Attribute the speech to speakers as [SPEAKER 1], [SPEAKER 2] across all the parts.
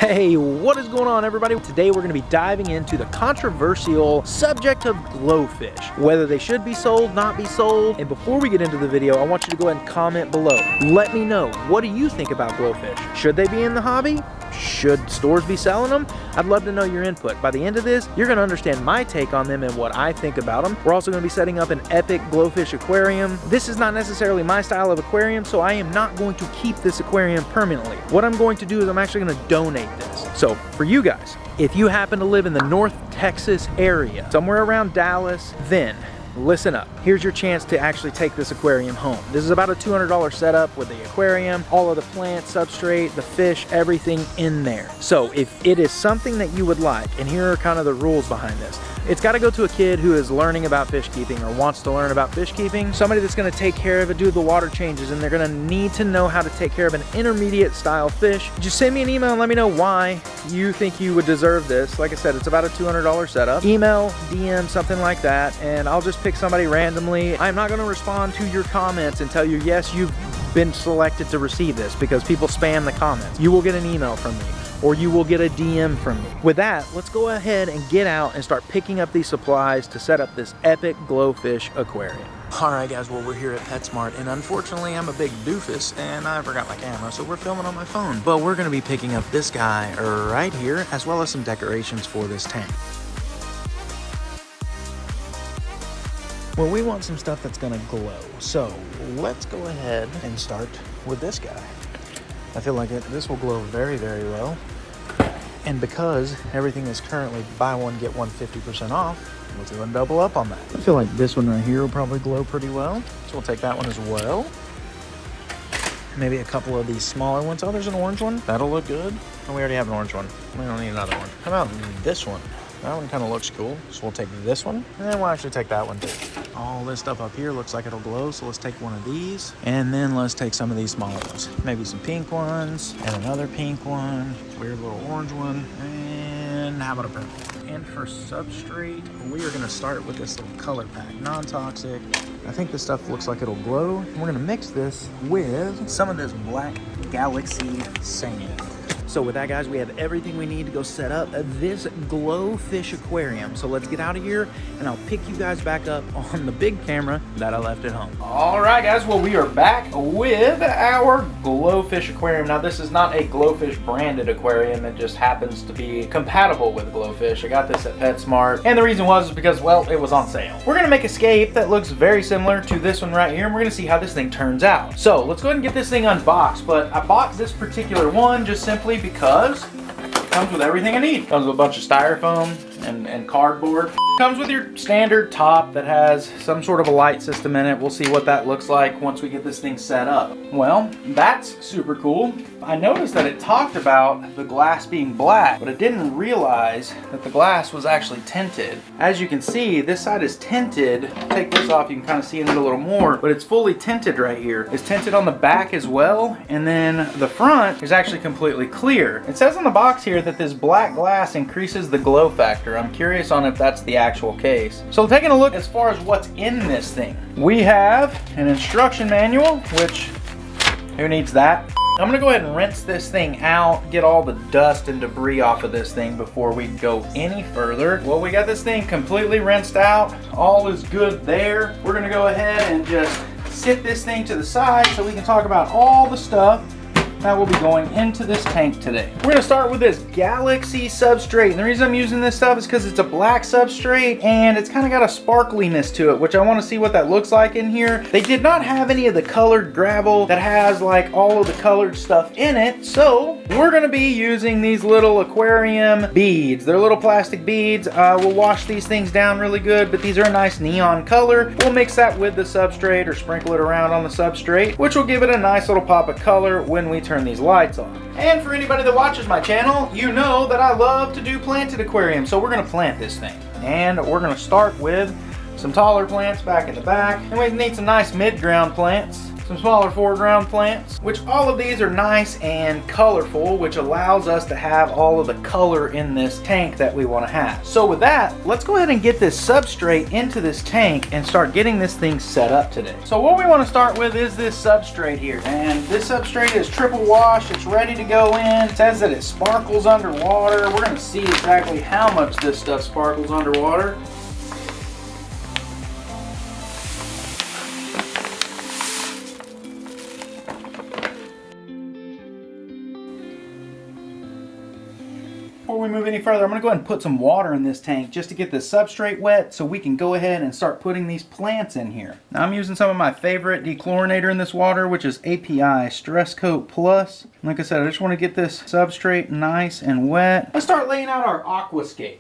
[SPEAKER 1] Hey, what is going on, everybody? Today we're going to be diving into the controversial subject of glowfish, whether they should be sold, not be sold. And before we get into the video, I want you to go ahead and comment below. Let me know, what do you think about glowfish? Should they be in the hobby? Should stores be selling them? I'd love to know your input. By the end of this, you're going to understand my take on them and what I think about them. We're also going to be setting up an epic glowfish aquarium. This is not necessarily my style of aquarium, so I am not going to keep this aquarium permanently. What I'm going to do is I'm actually going to donate this. So for you guys, if you happen to live in the North Texas area, somewhere around Dallas, then listen up. Here's your chance to actually take this aquarium home. This is about a $200 setup with the aquarium, all of the plants, substrate, the fish, everything in there. So if it is something that you would like, and here are kind of the rules behind this, it's got to go to a kid who is learning about fish keeping or wants to learn about fish keeping, somebody that's going to take care of it, do the water changes, and they're going to need to know how to take care of an intermediate style fish. Just send me an email and let me know why you think you would deserve this. Like I said, it's about a $200 setup. Email, DM, something like that, and I'll just pick somebody randomly. I'm not going to respond to your comments and tell you, yes, you've been selected to receive this, because people spam the comments. You will get an email from me, or you will get a DM from me. With that, let's go ahead and get out and start picking up these supplies to set up this epic glowfish aquarium. All right, guys, well, we're here at PetSmart, and unfortunately, I'm a big doofus, and I forgot my camera, so we're filming on my phone. But we're gonna be picking up this guy right here, as well as some decorations for this tank. Well, we want some stuff that's gonna glow, so let's go ahead and start with this guy. I feel like this will glow very, very well. And because everything is currently buy one, get one 50% off, let's go and double up on that. I feel like this one right here will probably glow pretty well, so we'll take that one as well. Maybe a couple of these smaller ones. Oh, there's an orange one. That'll look good. Oh, we already have an orange one. We don't need another one. How about this one? That one kind of looks cool, so we'll take this one, and then we'll actually take that one too. All this stuff up here looks like it'll glow, so let's take one of these, and then let's take some of these smaller ones. Maybe some pink ones, and another pink one, weird little orange one, and how about a purple? And for substrate, we are gonna start with this little color pack, non-toxic. I think this stuff looks like it'll glow. We're gonna mix this with some of this Black Galaxy sand. So with that, guys, we have everything we need to go set up this glowfish aquarium. So let's get out of here, and I'll pick you guys back up on the big camera that I left at home. All right, guys, well, we are back with our glowfish aquarium. Now, this is not a glowfish branded aquarium. It just happens to be compatible with glowfish. I got this at PetSmart, and the reason was because, well, it was on sale. We're gonna make a scape that looks very similar to this one right here, and we're gonna see how this thing turns out. So let's go ahead and get this thing unboxed, but I bought this particular one just simply because it comes with everything I need. Comes with a bunch of styrofoam and cardboard. Comes with your standard top that has some sort of a light system in it. We'll see what that looks like once we get this thing set up. Well, that's super cool. I noticed that it talked about the glass being black, but I didn't realize that the glass was actually tinted. As you can see, this side is tinted. Take this off, you can kind of see it a little more, but it's fully tinted right here. It's tinted on the back as well, and then the front is actually completely clear. It says on the box here that this black glass increases the glow factor. I'm curious on if that's the actual case. So taking a look as far as what's in this thing. We have an instruction manual, which, who needs that? I'm gonna go ahead and rinse this thing out, get all the dust and debris off of this thing before we go any further. Well, we got this thing completely rinsed out. All is good there. We're gonna go ahead and just sit this thing to the side so we can talk about all the stuff that will be going into this tank today. We're gonna start with this Galaxy substrate, and the reason I'm using this stuff is because it's a black substrate and it's kind of got a sparkliness to it, which I want to see what that looks like in here. They did not have any of the colored gravel that has like all of the colored stuff in it, so we're gonna be using these little aquarium beads. They're little plastic beads. We'll wash these things down really good, but these are a nice neon color. We'll mix that with the substrate or sprinkle it around on the substrate, which will give it a nice little pop of color when we turn these lights on. And for anybody that watches my channel, you know that I love to do planted aquariums, so we're gonna plant this thing. And we're gonna start with some taller plants back in the back, and we need some nice mid-ground plants. some smaller foreground plants, which all of these are nice and colorful, which allows us to have all of the color in this tank that we want to have. So with that, let's go ahead and get this substrate into this tank and start getting this thing set up today. So what we want to start with is this substrate here. And this substrate is triple wash. It's ready to go in. It says that it sparkles underwater. We're going to see exactly how much this stuff sparkles underwater. Before we move any further, I'm going to go ahead and put some water in this tank just to get the substrate wet so we can go ahead and start putting these plants in here. Now I'm using some of my favorite dechlorinator in this water, which is API Stress Coat Plus. Like I said, I just want to get this substrate nice and wet. Let's start laying out our aquascape.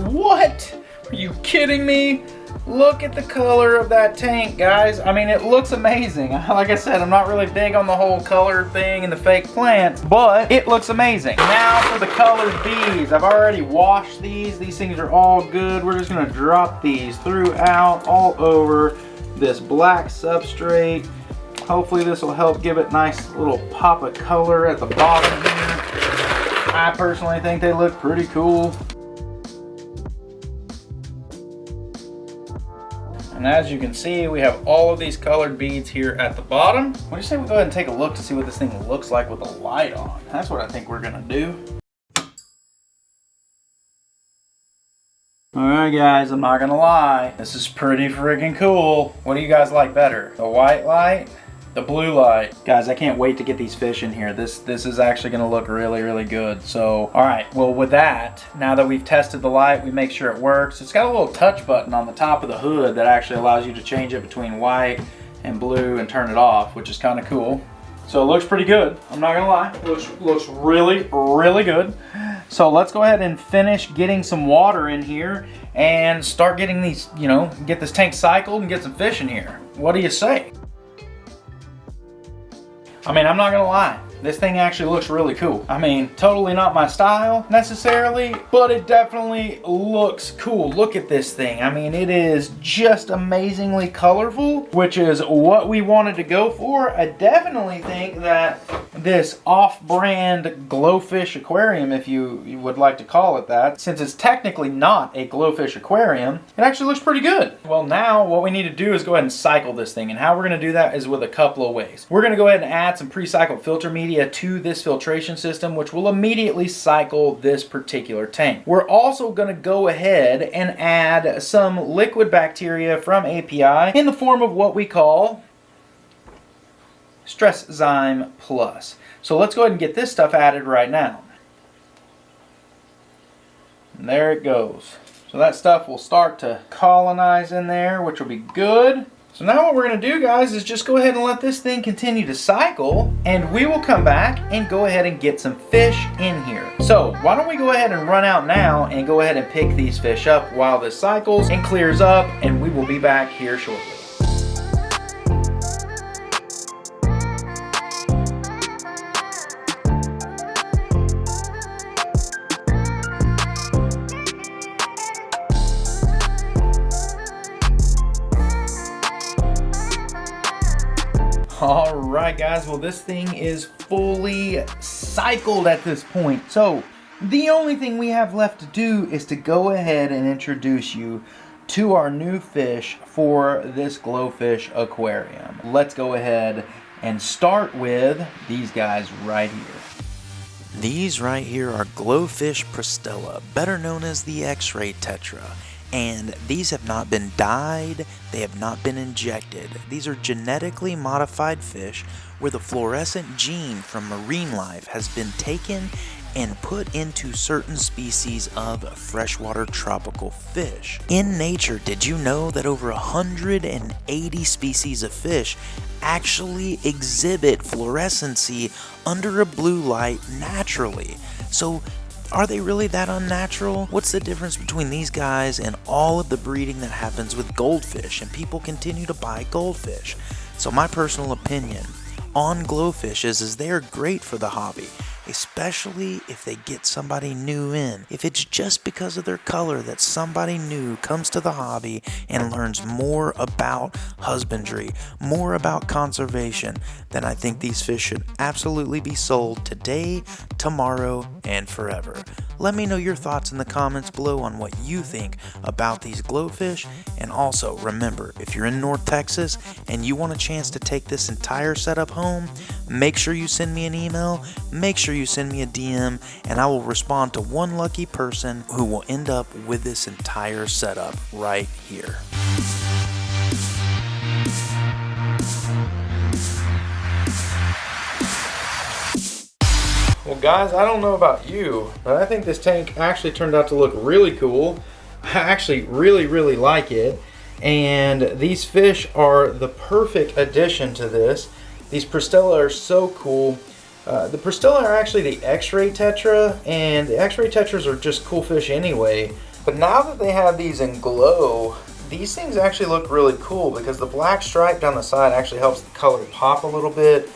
[SPEAKER 1] What? Are you kidding me? Look at the color of that tank, guys. I mean, it looks amazing. Like I said, I'm not really big on the whole color thing and the fake plants, but it looks amazing. Now for the colored bees. I've already washed these. These things are all good. We're just gonna drop these throughout, all over this black substrate. Hopefully this will help give it nice little pop of color at the bottom here. I personally think they look pretty cool. And as you can see, we have all of these colored beads here at the bottom. What do you say we go ahead and take a look to see what this thing looks like with the light on? That's what I think we're gonna do. Alright guys, I'm not gonna lie. This is pretty freaking cool. What do you guys like better? The white light? The blue light? Guys, I can't wait to get these fish in here. This is actually gonna look really, really good. So, all right, well with that, now that we've tested the light, we make sure it works. It's got a little touch button on the top of the hood that actually allows you to change it between white and blue and turn it off, which is kind of cool. So it looks pretty good, I'm not gonna lie. It looks really, really good. So let's go ahead and finish getting some water in here and start getting these, you know, get this tank cycled and get some fish in here. What do you say? I mean, I'm not gonna lie, this thing actually looks really cool. I mean, totally not my style necessarily, but it definitely looks cool. Look at this thing. I mean, it is just amazingly colorful, which is what we wanted to go for. I definitely think that this off-brand Glowfish aquarium, if you would like to call it that, since it's technically not a Glowfish aquarium, it actually looks pretty good. Well, now what we need to do is go ahead and cycle this thing, and how we're gonna do that is with a couple of ways. We're gonna go ahead and add some pre-cycled filter media to this filtration system, which will immediately cycle this particular tank. We're also gonna go ahead and add some liquid bacteria from API in the form of what we call Stresszyme Plus. So let's go ahead and get this stuff added right now. And there it goes. So that stuff will start to colonize in there, which will be good. So now what we're going to do, guys, is just go ahead and let this thing continue to cycle, and we will come back and go ahead and get some fish in here. So why don't we go ahead and run out now and go ahead and pick these fish up while this cycles and clears up, and we will be back here shortly. Alright guys, well this thing is fully cycled at this point. So the only thing we have left to do is to go ahead and introduce you to our new fish for this Glowfish aquarium. Let's go ahead and start with these guys right here.
[SPEAKER 2] These right here are Glowfish Pristella, better known as the X-ray Tetra. And these have not been dyed, they have not been injected. These are genetically modified fish where the fluorescent gene from marine life has been taken and put into certain species of freshwater tropical fish. In nature, did you know that over 180 species of fish actually exhibit fluorescency under a blue light naturally? So are they really that unnatural? What's the difference between these guys and all of the breeding that happens with goldfish, and people continue to buy goldfish? So my personal opinion on glowfishes is they are great for the hobby, especially if they get somebody new in. If it's just because of their color that somebody new comes to the hobby and learns more about husbandry, more about conservation, then I think these fish should absolutely be sold today, tomorrow, and forever. Let me know your thoughts in the comments below on what you think about these glowfish. And also remember, if you're in North Texas and you want a chance to take this entire setup home, make sure you send me an email, make sure you send me a DM, and I will respond to one lucky person who will end up with this entire setup right here.
[SPEAKER 1] Well guys, I don't know about you, but I think this tank actually turned out to look really cool. I actually really like it, and these fish are the perfect addition to this. These Pristella are so cool. The Pristella are actually the X-ray Tetra, and the X-ray Tetras are just cool fish anyway. But now that they have these in glow, these things actually look really cool because the black stripe down the side actually helps the color pop a little bit.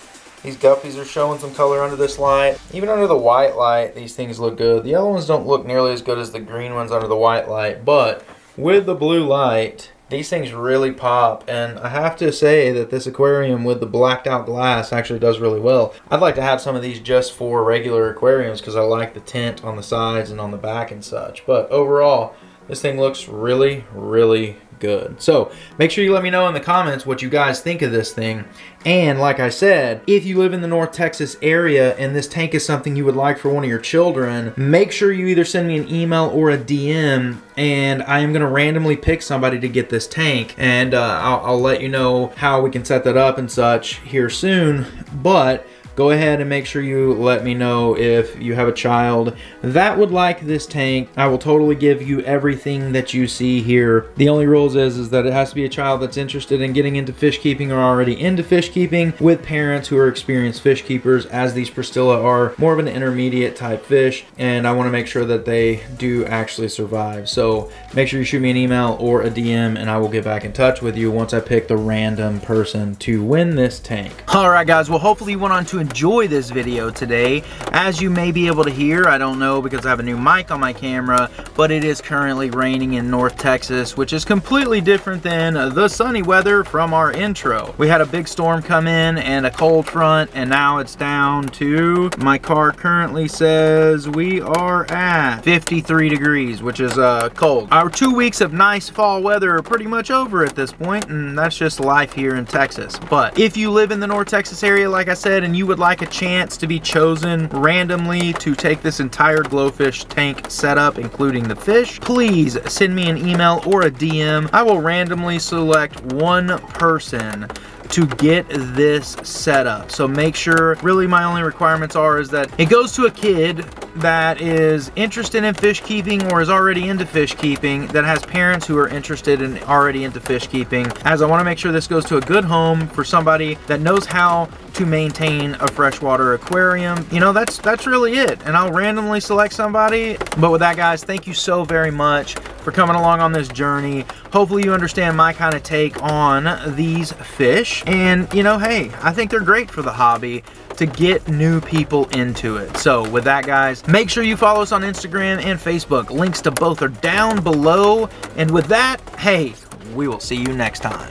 [SPEAKER 1] These guppies are showing some color under this light. Even under the white light, these things look good. The yellow ones don't look nearly as good as the green ones under the white light, but with the blue light, these things really pop. And I have to say that this aquarium with the blacked out glass actually does really well. I'd like to have some of these just for regular aquariums because I like the tint on the sides and on the back and such. But overall, this thing looks really good. So make sure you let me know in the comments what you guys think of this thing. And like I said, if you live in the North Texas area and this tank is something you would like for one of your children, make sure you either send me an email or a DM, and I am going to randomly pick somebody to get this tank, and I'll let you know how we can set that up and such here soon. But go ahead and make sure you let me know if you have a child that would like this tank. I will totally give you everything that you see here. The only rules is that it has to be a child that's interested in getting into fish keeping or already into fish keeping, with parents who are experienced fish keepers, as these Pristella are more of an intermediate type fish, and I want to make sure that they do actually survive. So make sure you shoot me an email or a DM, and I will get back in touch with you once I pick the random person to win this tank. Alright guys, well hopefully you went on to enjoy this video today. As you may be able to hear, I don't know because I have a new mic on my camera, but it is currently raining in North Texas, which is completely different than the sunny weather from our intro. We had a big storm come in and a cold front, and now it's down to, my car currently says we are at 53 degrees, which is cold. Our 2 weeks of nice fall weather are pretty much over at this point, and that's just life here in Texas. But if you live in the North Texas area, like I said, and you would like a chance to be chosen randomly to take this entire glowfish tank setup, including the fish, please send me an email or a DM. I will randomly select one person to get this set up. So make sure, really my only requirements is that it goes to a kid that is interested in fish keeping or is already into fish keeping, that has parents who are interested in already into fish keeping, as I want to make sure this goes to a good home for somebody that knows how to maintain a freshwater aquarium. You know, that's really it, and I'll randomly select somebody. But with that guys, thank you so very much for coming along on this journey. Hopefully you understand my kind of take on these fish, and you know, hey, I think they're great for the hobby to get new people into it. So with that guys, make sure you follow us on Instagram and Facebook. Links to both are down below, and with that, hey, we will see you next time.